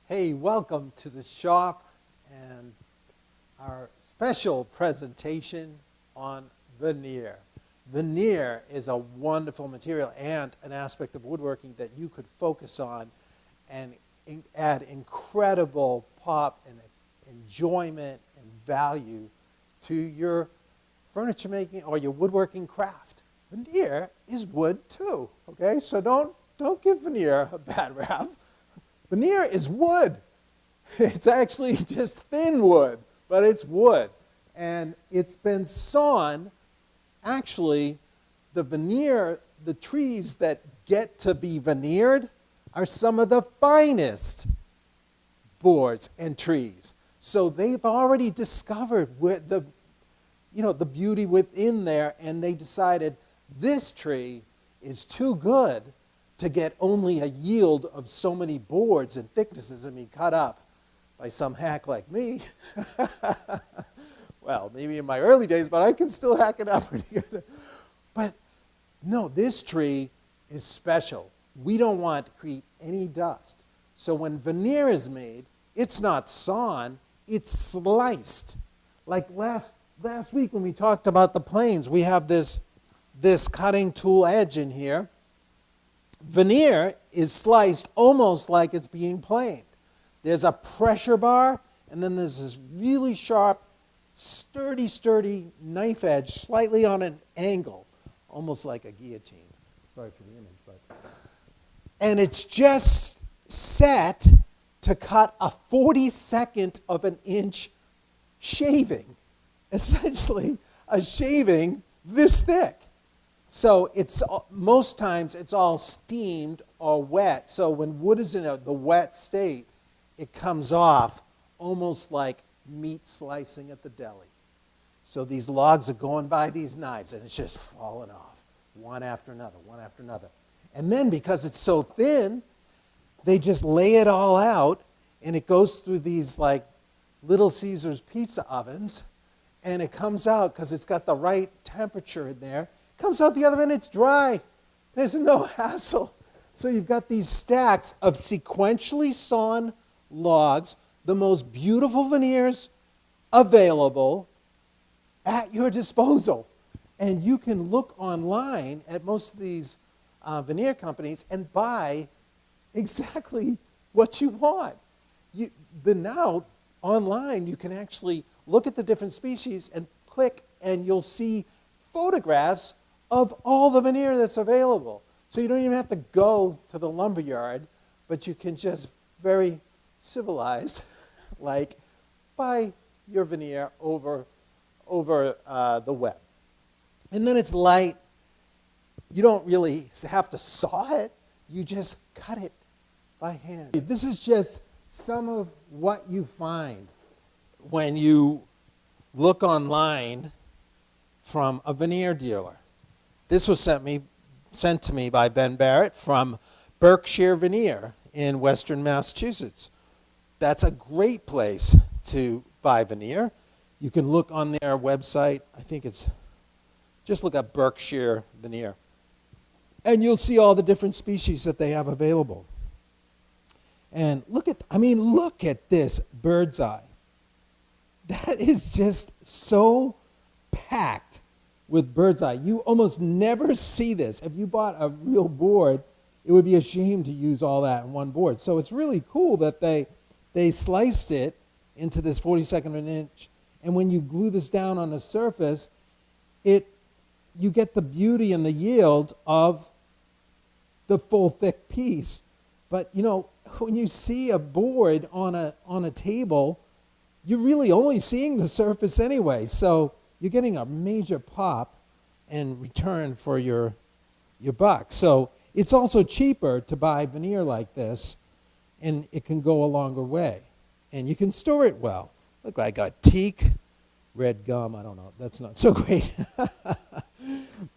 Hey, welcome to the shop and our special presentation on veneer. Veneer is a wonderful material and an aspect of woodworking that you could focus on and add incredible pop and enjoyment and value to your furniture making or your woodworking craft. Veneer is wood too, okay? So don't give veneer a bad rap. Veneer is wood. It's actually just thin wood, but it's wood. And it's been sawn. Actually, the veneer, the trees that get to be veneered are some of the finest boards and trees. So they've already discovered where the beauty within there, and they decided this tree is too good to get only a yield of so many boards and thicknesses and be cut up by some hack like me. Well, maybe in my early days, but I can still hack it up pretty good. But no, this tree is special. We don't want to create any dust. So when veneer is made, it's not sawn, it's sliced. Like last week when we talked about the planes, we have this cutting tool edge in here. Veneer is sliced almost like it's being planed. There's a pressure bar, and then there's this really sharp, sturdy knife edge, slightly on an angle, almost like a guillotine. Sorry for the image, but. And it's just set to cut a 42nd of an inch shaving, essentially a shaving this thick. So most times it's all steamed or wet. So when wood is in the wet state, it comes off almost like meat slicing at the deli. So these logs are going by these knives, and it's just falling off, one after another, one after another. And then because it's so thin, they just lay it all out, and it goes through these like Little Caesars pizza ovens, and it comes out because it's got the right temperature in there. Comes out the other end, it's dry. There's no hassle. So you've got these stacks of sequentially sawn logs, the most beautiful veneers available at your disposal. And you can look online at most of these veneer companies and buy exactly what you want. Now, online, you can actually look at the different species and click, and you'll see photographs of all the veneer that's available. So you don't even have to go to the lumber yard, but you can just very civilized, like, buy your veneer over the web. And then it's light. You don't really have to saw it. You just cut it by hand. This is just some of what you find when you look online from a veneer dealer. This was sent to me by Ben Barrett from Berkshire Veneer in Western Massachusetts. That's a great place to buy veneer. You can look on their website. I think just look up Berkshire Veneer. And you'll see all the different species that they have available. And look at this bird's eye. That is just so packed with bird's eye. You almost never see this. If you bought a real board, it would be a shame to use all that in one board. So it's really cool that they sliced it into this 42nd of an inch. And when you glue this down on the surface, you get the beauty and the yield of the full thick piece. But when you see a board on a table, you're really only seeing the surface anyway. So you're getting a major pop and return for your buck. So it's also cheaper to buy veneer like this, and it can go a longer way. And you can store it well. Look, I got teak, red gum, I don't know, that's not so great.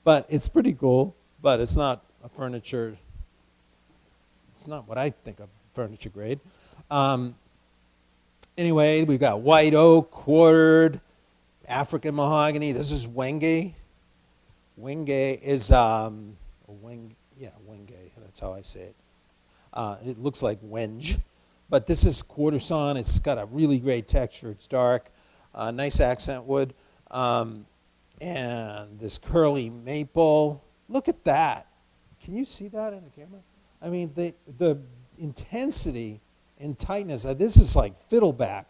But it's pretty cool, but it's not a furniture, it's not what I think of furniture grade. Anyway, we've got white oak, quartered, African mahogany. This is wenge. Wenge is wenge. That's how I say it. It looks like wenge, But this is quarter sawn. It's got a really great texture. It's dark, nice accent wood. And this curly maple. Look at that. Can you see that in the camera? I mean, the intensity and tightness. This is like fiddleback.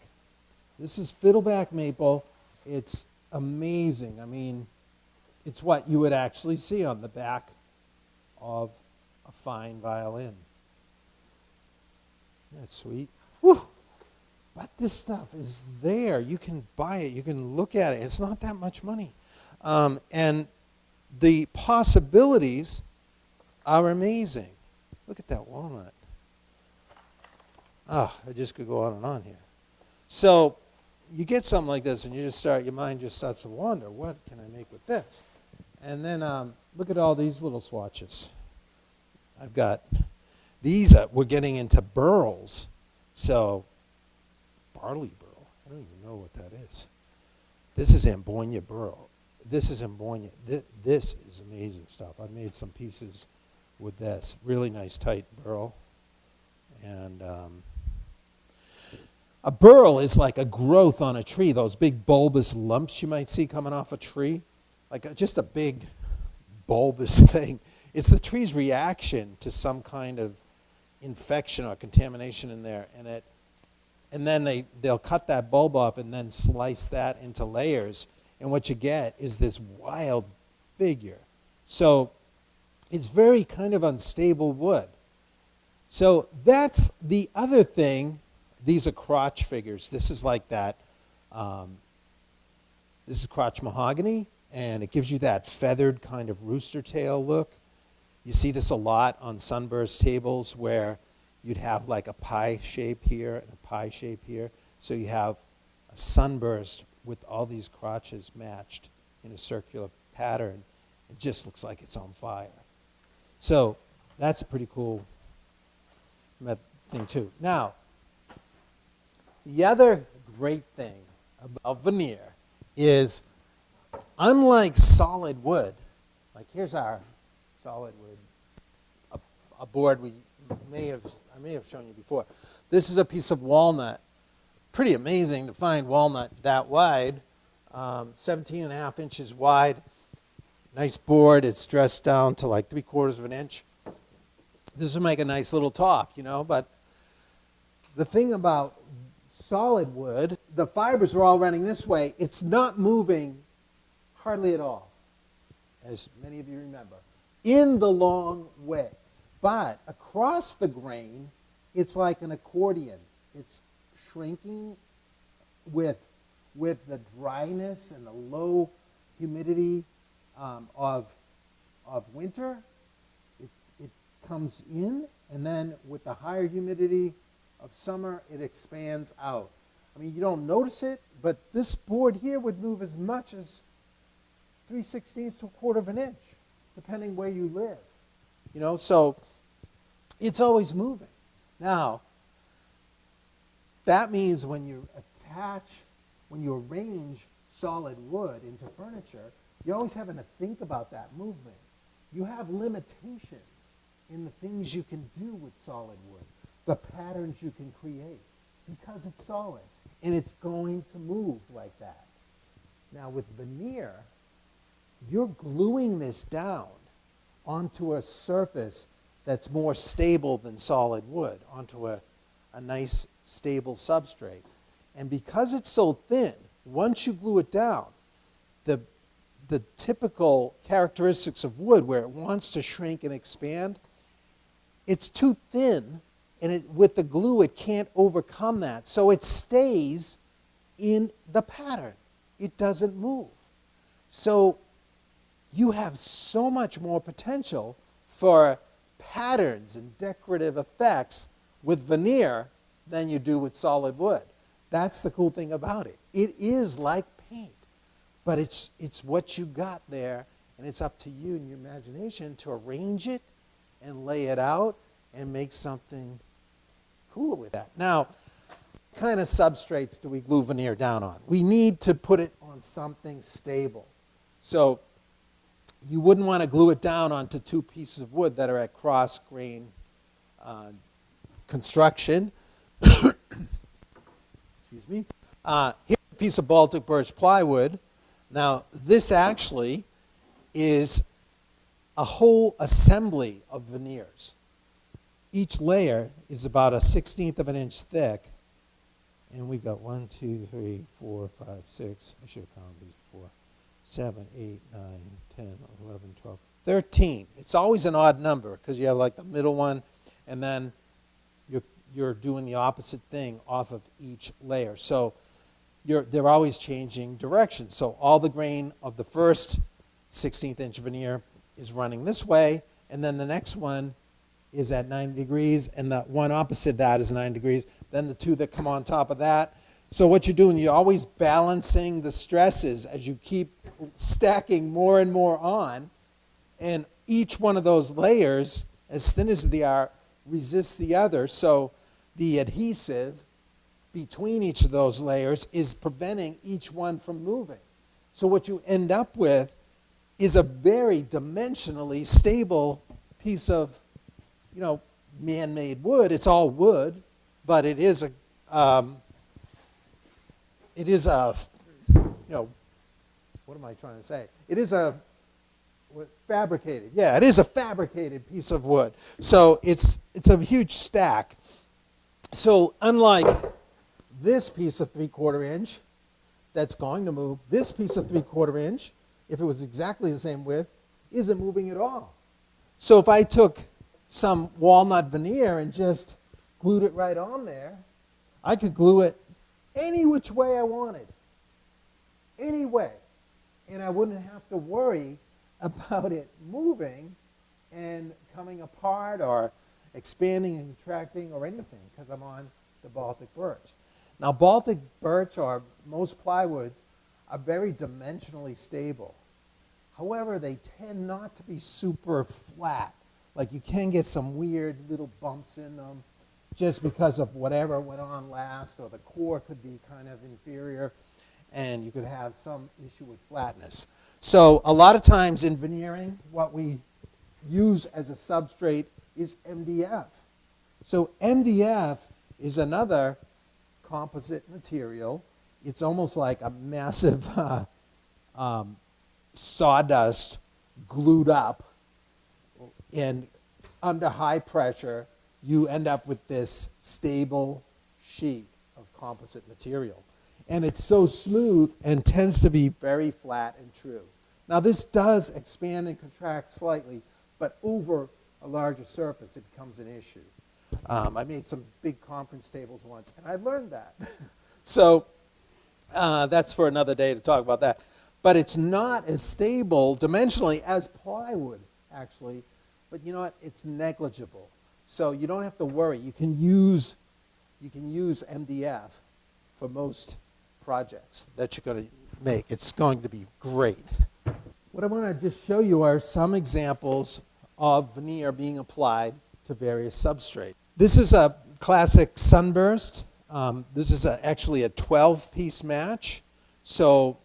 This is fiddleback maple. It's amazing. I mean, it's what you would actually see on the back of a fine violin. That's sweet. Whew. But this stuff is there. You can buy it. You can look at it. It's not that much money. And the possibilities are amazing. Look at that walnut. I just could go on and on here. So you get something like this and your mind just starts to wander, what can I make with this? And then look at all these little swatches. I've got these, we're getting into burls. So barley burl, I don't even know what that is. This is Ambonia burl. This is Ambonia. This is amazing stuff. I've made some pieces with this. Really nice tight burl. And a burl is like a growth on a tree, those big bulbous lumps you might see coming off a tree, like just a big bulbous thing. It's the tree's reaction to some kind of infection or contamination in there, and then they'll cut that bulb off and then slice that into layers, and what you get is this wild figure. So it's very kind of unstable wood. So that's the other thing. These are crotch figures. This is like that. This is crotch mahogany, and it gives you that feathered kind of rooster tail look. You see this a lot on Sunburst tables where you'd have like a pie shape here and a pie shape here. So you have a sunburst with all these crotches matched in a circular pattern. It just looks like it's on fire. So that's a pretty cool thing too. Now, the other great thing about veneer is, unlike solid wood, like here's our solid wood, a board I may have shown you before. This is a piece of walnut. Pretty amazing to find walnut that wide, 17 and a half inches wide. Nice board. It's dressed down to like 3/4 of an inch. This would make a nice little top, but the thing about solid wood, the fibers are all running this way. It's not moving hardly at all, as many of you remember, in the long way. But across the grain, it's like an accordion. It's shrinking with the dryness and the low humidity of winter. It comes in, and then with the higher humidity of summer, it expands out. I mean, you don't notice it, but this board here would move as much as 3/16 to 1/4 of an inch, depending where you live. So it's always moving. Now, that means when you arrange solid wood into furniture, you're always having to think about that movement. You have limitations in the things you can do with solid wood, the patterns you can create, because it's solid, and it's going to move like that. Now, with veneer, you're gluing this down onto a surface that's more stable than solid wood, onto a nice, stable substrate. And because it's so thin, once you glue it down, the typical characteristics of wood, where it wants to shrink and expand, it's too thin, and with the glue, it can't overcome that. So it stays in the pattern. It doesn't move. So you have so much more potential for patterns and decorative effects with veneer than you do with solid wood. That's the cool thing about it. It is like paint, but it's what you got there, and it's up to you and your imagination to arrange it and lay it out and make something cooler with that. Now, what kind of substrates do we glue veneer down on? We need to put it on something stable. So you wouldn't want to glue it down onto two pieces of wood that are at cross grain construction. Excuse me. Here's a piece of Baltic birch plywood. Now, this actually is a whole assembly of veneers. Each layer is about 1/16 of an inch thick. And we've got 1, 2, 3, 4, 5, 6. I should have counted these before. 7, 8, 9, 10, 11, 12, 13. It's always an odd number because you have like the middle one, and then you're doing the opposite thing off of each layer. So they're always changing directions. So all the grain of the first 16th inch veneer is running this way, and then the next one is at 90 degrees, and the one opposite that is 90 degrees, then the two that come on top of that. So what you're doing, you're always balancing the stresses as you keep stacking more and more on, and each one of those layers, as thin as they are, resists the other, so the adhesive between each of those layers is preventing each one from moving. So what you end up with is a very dimensionally stable piece of, man-made wood. It's all wood, but it is a, what am I trying to say? It is a fabricated. Yeah, it is a fabricated piece of wood. So it's a huge stack. So unlike this piece of 3/4 inch that's going to move, this piece of 3/4 inch, if it was exactly the same width, isn't moving at all. So if I took some walnut veneer and just glued it right on there, I could glue it any which way I wanted. Any way. And I wouldn't have to worry about it moving and coming apart or expanding and contracting or anything because I'm on the Baltic birch. Now, Baltic birch or most plywoods are very dimensionally stable. However, they tend not to be super flat. Like you can get some weird little bumps in them just because of whatever went on last, or the core could be kind of inferior, and you could have some issue with flatness. So a lot of times in veneering, what we use as a substrate is MDF. So MDF is another composite material. It's almost like a massive sawdust glued up, and under high pressure, you end up with this stable sheet of composite material. And it's so smooth and tends to be very flat and true. Now this does expand and contract slightly, but over a larger surface it becomes an issue. I made some big conference tables once, and I learned that. So that's for another day to talk about that. But it's not as stable dimensionally as plywood, actually. But you know what? It's negligible. So you don't have to worry. You can use MDF for most projects that you're going to make. It's going to be great. What I want to just show you are some examples of veneer being applied to various substrates. This is a classic Sunburst. This is actually a 12-piece match. So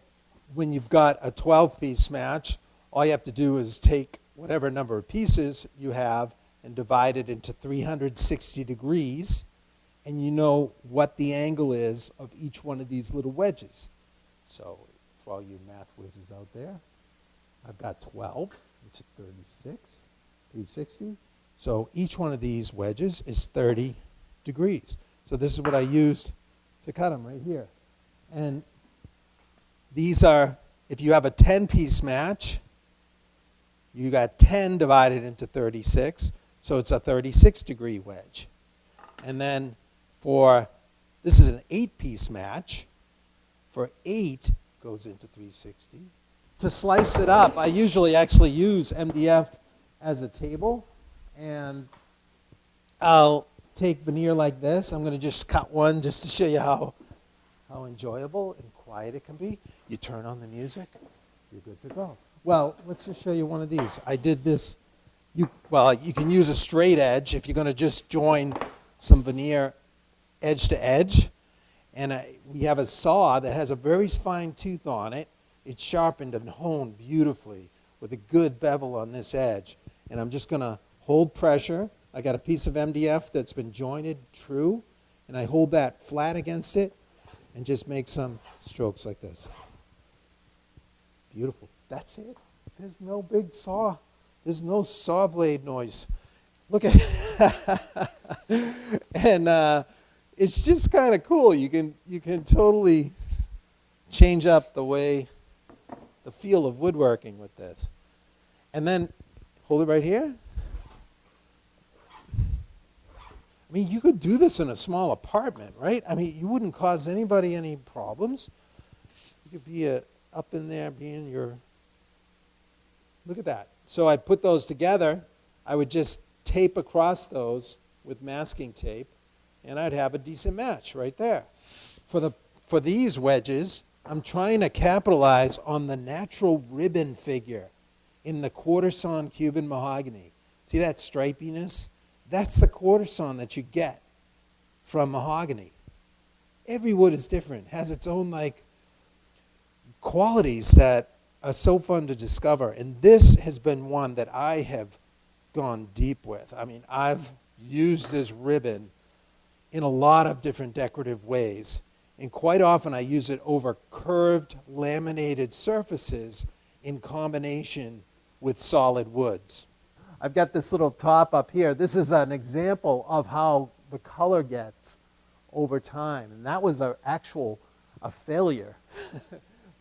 when you've got a 12-piece match, all you have to do is take whatever number of pieces you have and divide it into 360 degrees, and you know what the angle is of each one of these little wedges. So for all you math whizzes out there, I've got 12, which is 36, 360. So each one of these wedges is 30 degrees. So this is what I used to cut them right here. And these are, if you have a 10-piece match, you got 10 divided into 36, so it's a 36-degree wedge. And then this is an 8-piece match. For 8, goes into 360. To slice it up, I usually actually use MDF as a table, and I'll take veneer like this. I'm going to just cut one just to show you how enjoyable and quiet it can be. You turn on the music, you're good to go. Well, let's just show you one of these. I did this. You can use a straight edge if you're going to just join some veneer edge to edge. And we have a saw that has a very fine tooth on it. It's sharpened and honed beautifully with a good bevel on this edge. And I'm just going to hold pressure. I got a piece of MDF that's been jointed true, and I hold that flat against it and just make some strokes like this. Beautiful. That's it. There's no big saw. There's no saw blade noise. Look at and it's just kind of cool. You can totally change up the feel of woodworking with this. And then hold it right here. I mean, you could do this in a small apartment, right? I mean, you wouldn't cause anybody any problems. You could be up in there being your... Look at that. So I put those together. I would just tape across those with masking tape, and I'd have a decent match right there. For these wedges, I'm trying to capitalize on the natural ribbon figure in the quarter sawn Cuban mahogany. See that stripiness? That's the quarter sawn that you get from mahogany. Every wood is different, has its own qualities that are so fun to discover. And this has been one that I have gone deep with. I mean, I've used this ribbon in a lot of different decorative ways. And quite often I use it over curved laminated surfaces in combination with solid woods. I've got this little top up here. This is an example of how the color gets over time. And that was a failure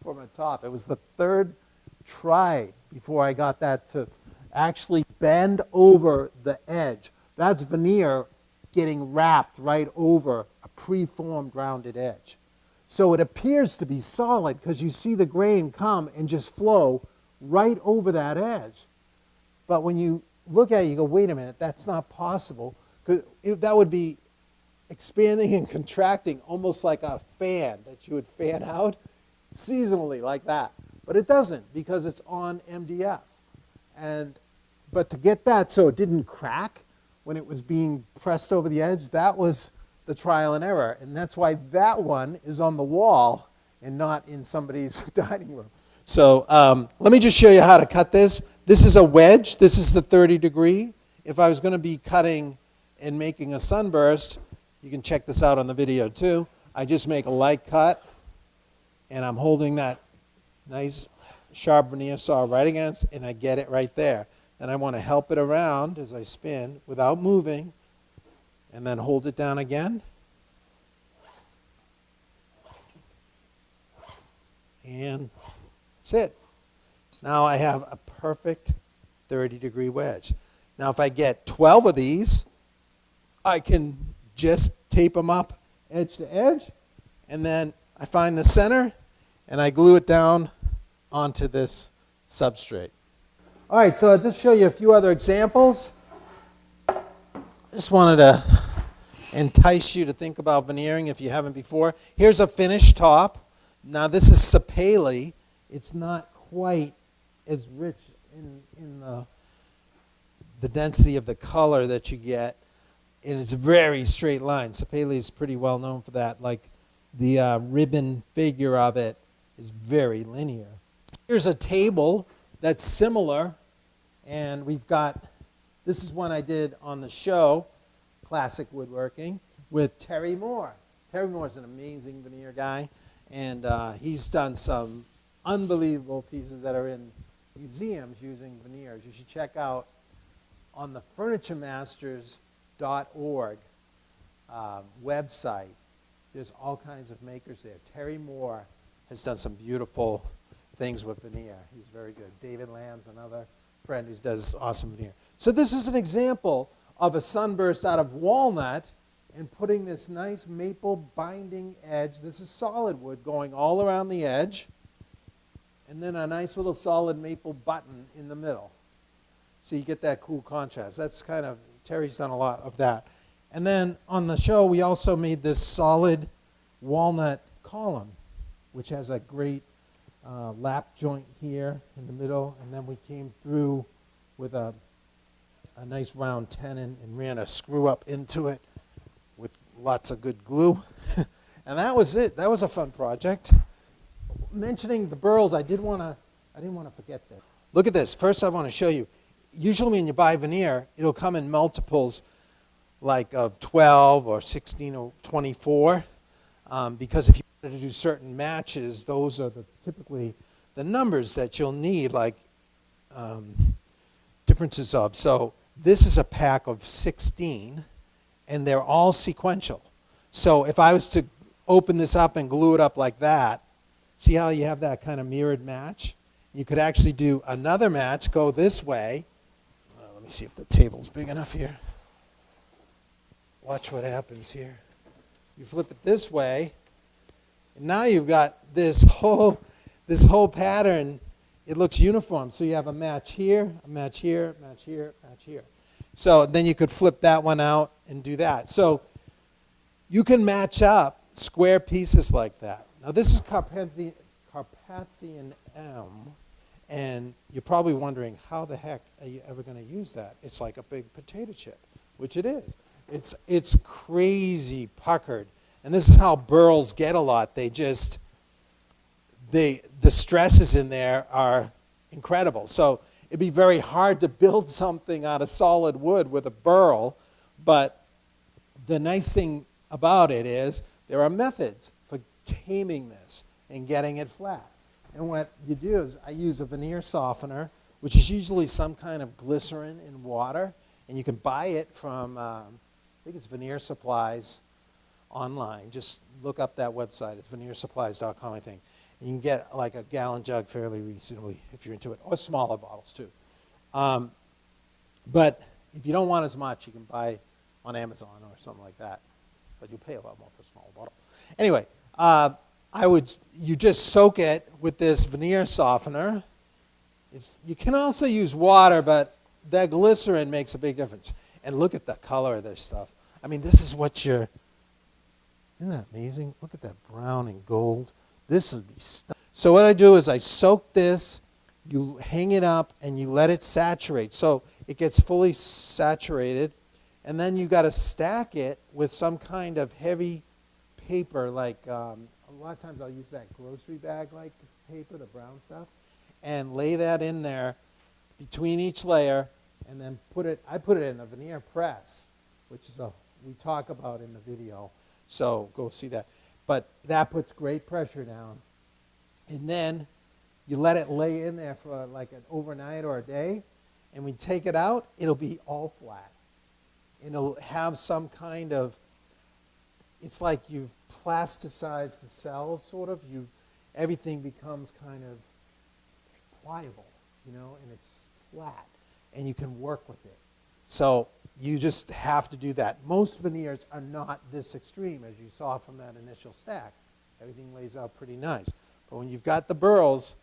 for my top. It was the third try before I got that to actually bend over the edge. That's veneer getting wrapped right over a preformed rounded edge. So it appears to be solid because you see the grain come and just flow right over that edge. But when you look at it, you go, wait a minute, that's not possible. Because that would be expanding and contracting almost like a fan that you would fan out seasonally like that. But it doesn't because it's on MDF. But to get that so it didn't crack when it was being pressed over the edge, that was the trial and error. And that's why that one is on the wall and not in somebody's dining room. So let me just show you how to cut this. This is a wedge. This is the 30 degree. If I was going to be cutting and making a sunburst, you can check this out on the video too. I just make a light cut, and I'm holding that nice sharp veneer saw right against, and I get it right there. And I want to help it around as I spin without moving, and then hold it down again. And that's it. Now I have a perfect 30 degree wedge. Now if I get 12 of these, I can just tape them up edge to edge, and then I find the center and I glue it down onto this substrate. All right, so I'll just show you a few other examples. Just wanted to entice you to think about veneering if you haven't before. Here's a finished top. Now this is sapele. It's not quite as rich in the density of the color that you get, and it's very straight line. Sapele is pretty well known for that. Like the ribbon figure of it is very linear. Here's a table that's similar, and we've got, this is one I did on the show, Classic Woodworking, with Terry Moore. Terry Moore's an amazing veneer guy, and he's done some unbelievable pieces that are in museums using veneers. You should check out on the FurnitureMasters.org website. There's all kinds of makers there. Terry Moore has done some beautiful things with veneer. He's very good. David Lamb's another friend who does awesome veneer. So this is an example of a sunburst out of walnut and putting this nice maple binding edge. This is solid wood going all around the edge, and then a nice little solid maple button in the middle. So you get that cool contrast. That's kind of, Terry's done a lot of that. And then on the show, we also made this solid walnut column, which has a great lap joint here in the middle, and then we came through with a nice round tenon and ran a screw up into it with lots of good glue. And that was it. That was a fun project. Mentioning the burls, I didn't want to forget this. Look at this. First I want to show you. Usually when you buy veneer, it'll come in multiples. like of 12 or 16 or 24, because if you wanted to do certain matches, those are typically the numbers that you'll need, like differences of. So this is a pack of 16, and they're all sequential. So if I was to open this up and glue it up like that, see how you have that kind of mirrored match? You could actually do another match, go this way. Let me see if the table's big enough here. Watch what happens here. You flip it this way, and now you've got this whole pattern. It looks uniform. So you have a match here, a match here, match here, match here. So then you could flip that one out and do that. So you can match up square pieces like that. Now this is Carpathian M, and you're probably wondering, how the heck are you ever going to use that? It's like a big potato chip, which it is. It's crazy puckered, and this is how burls get a lot. The stresses in there are incredible. So it'd be very hard to build something out of solid wood with a burl, but the nice thing about it is there are methods for taming this and getting it flat. And what you do is I use a veneer softener, which is usually some kind of glycerin in water, and you can buy it from, I think it's Veneer Supplies online. Just look up that website. It's veneersupplies.com, I think. And you can get like a gallon jug fairly reasonably if you're into it, or smaller bottles too. But if you don't want as much, you can buy on Amazon or something like that. But you'll pay a lot more for a small bottle. Anyway, you just soak it with this veneer softener. You can also use water, but that glycerin makes a big difference. And look at the color of this stuff. I mean, this is what isn't that amazing? Look at that brown and gold. This would be stunning. So what I do is I soak this, you hang it up, and you let it saturate. So it gets fully saturated, and then you got to stack it with some kind of heavy paper, like a lot of times I'll use that grocery bag-like paper, the brown stuff, and lay that in there between each layer, and then I put it in the veneer press, which is we talk about in the video, so go see that. But that puts great pressure down. And then you let it lay in there for like an overnight or a day, and we take it out, it'll be all flat. And it'll have some kind of, it's like you've plasticized the cells, sort of. Everything becomes kind of pliable, and it's flat, and you can work with it. So you just have to do that. Most veneers are not this extreme, as you saw from that initial stack. Everything lays out pretty nice. But when you've got the burls,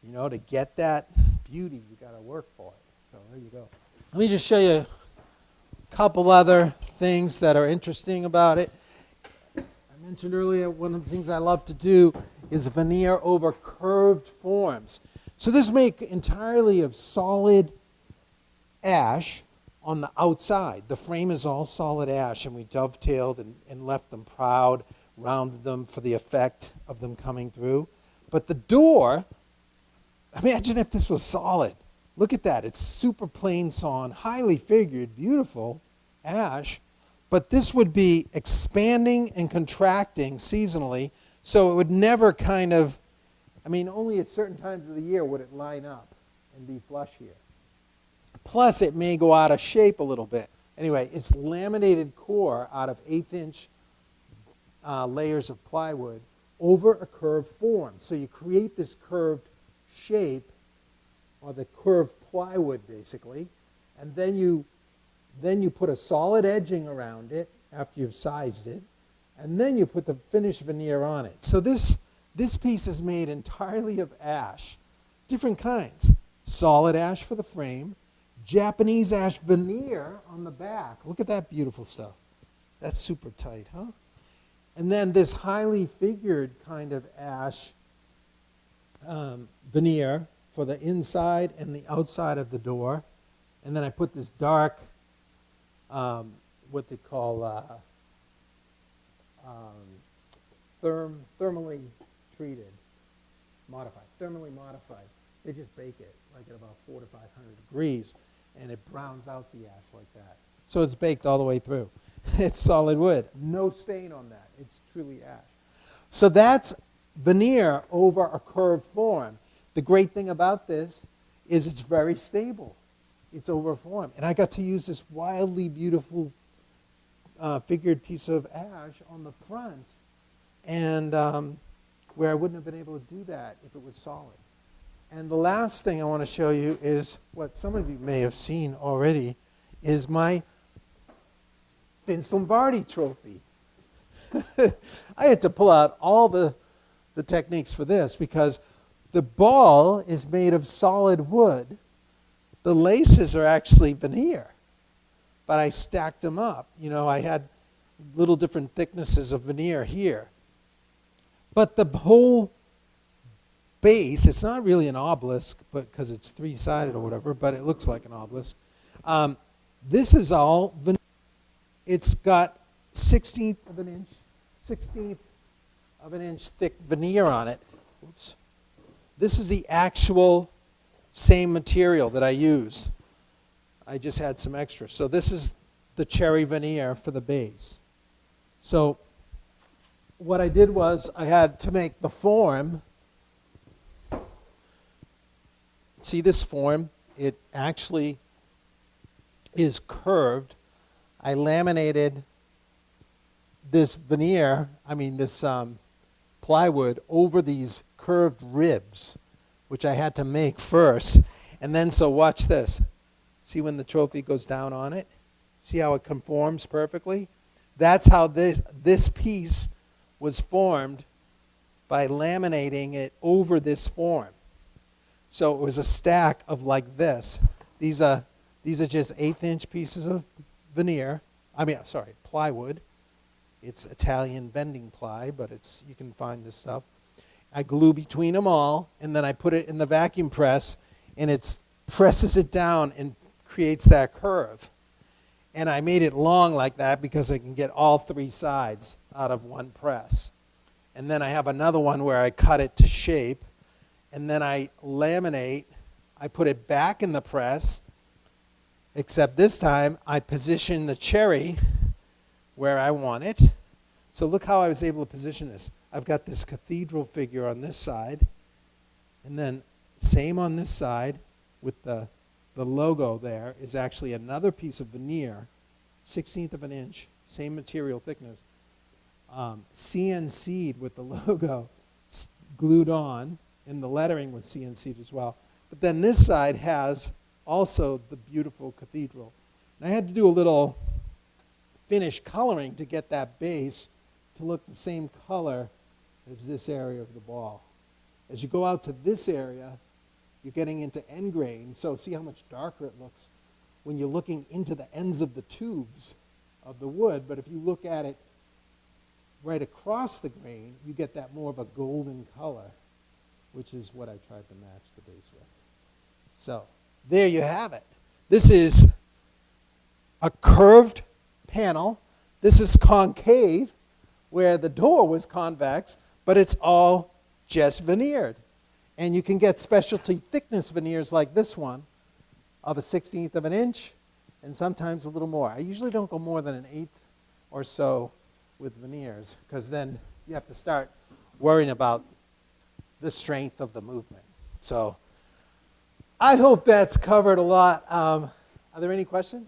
to get that beauty, you got to work for it. So there you go. Let me just show you a couple other things that are interesting about it. I mentioned earlier, one of the things I love to do is veneer over curved forms. So this is made entirely of solid ash on the outside. The frame is all solid ash, and we dovetailed and left them proud, rounded them for the effect of them coming through. But the door, imagine if this was solid. Look at that. It's super plain sawn, highly figured, beautiful ash. But this would be expanding and contracting seasonally, so it would never only at certain times of the year would it line up and be flush here. Plus, it may go out of shape a little bit. Anyway, it's laminated core out of 1/8-inch layers of plywood over a curved form. So you create this curved shape, or the curved plywood, basically, and then you put a solid edging around it after you've sized it, and then you put the finished veneer on it. So this piece is made entirely of ash, different kinds. Solid ash for the frame, Japanese ash veneer on the back. Look at that beautiful stuff. That's super tight, huh? And then this highly figured kind of ash veneer for the inside and the outside of the door. And then I put this dark, what they call thermally treated, thermally modified. They just bake it like at about 400 to 500 degrees, and it browns out the ash like that. So it's baked all the way through. It's solid wood. No stain on that. It's truly ash. So that's veneer over a curved form. The great thing about this is it's very stable. It's over a form. And I got to use this wildly beautiful figured piece of ash on the front, and where I wouldn't have been able to do that if it was solid. And the last thing I want to show you is what some of you may have seen already, is my Vince Lombardi trophy. I had to pull out all the techniques for this because the ball is made of solid wood. The laces are actually veneer, but I stacked them up. You know, I had little different thicknesses of veneer here. But the whole base, it's not really an obelisk, but because it's three-sided or whatever, but it looks like an obelisk. This is all veneer. It's got 16th of an inch thick veneer on it. Oops. This is the actual same material that I used. I just had some extra. So this is the cherry veneer for the base. So what I did was I had to make the form. See this form? It actually is curved. I laminated this veneer, this plywood over these curved ribs, which I had to make first. And then, so watch this. See when the trophy goes down on it? See how it conforms perfectly? That's how this piece was formed, by laminating it over this form. So it was a stack of like this. These are just 1/8 inch pieces of veneer. Plywood. It's Italian bending ply, but you can find this stuff. I glue between them all, and then I put it in the vacuum press, and it presses it down and creates that curve. And I made it long like that because I can get all three sides out of one press. And then I have another one where I cut it to shape, and then I laminate. I put it back in the press, except this time I position the cherry where I want it. So look how I was able to position this. I've got this cathedral figure on this side, and then same on this side with the logo there is actually another piece of veneer, 16th of an inch, same material thickness, CNC'd with the logo glued on, and the lettering was CNC'd as well. But then this side has also the beautiful cathedral. And I had to do a little finish coloring to get that base to look the same color as this area of the ball. As you go out to this area, you're getting into end grain. So see how much darker it looks when you're looking into the ends of the tubes of the wood. But if you look at it right across the grain, you get that more of a golden color, which is what I tried to match the base with. So there you have it. This is a curved panel. This is concave, where the door was convex, but it's all just veneered. And you can get specialty thickness veneers like this one of a 16th of an inch, and sometimes a little more. I usually don't go more than 1/8 or so with veneers, because then you have to start worrying about the strength of the movement. So I hope that's covered a lot. Are there any questions?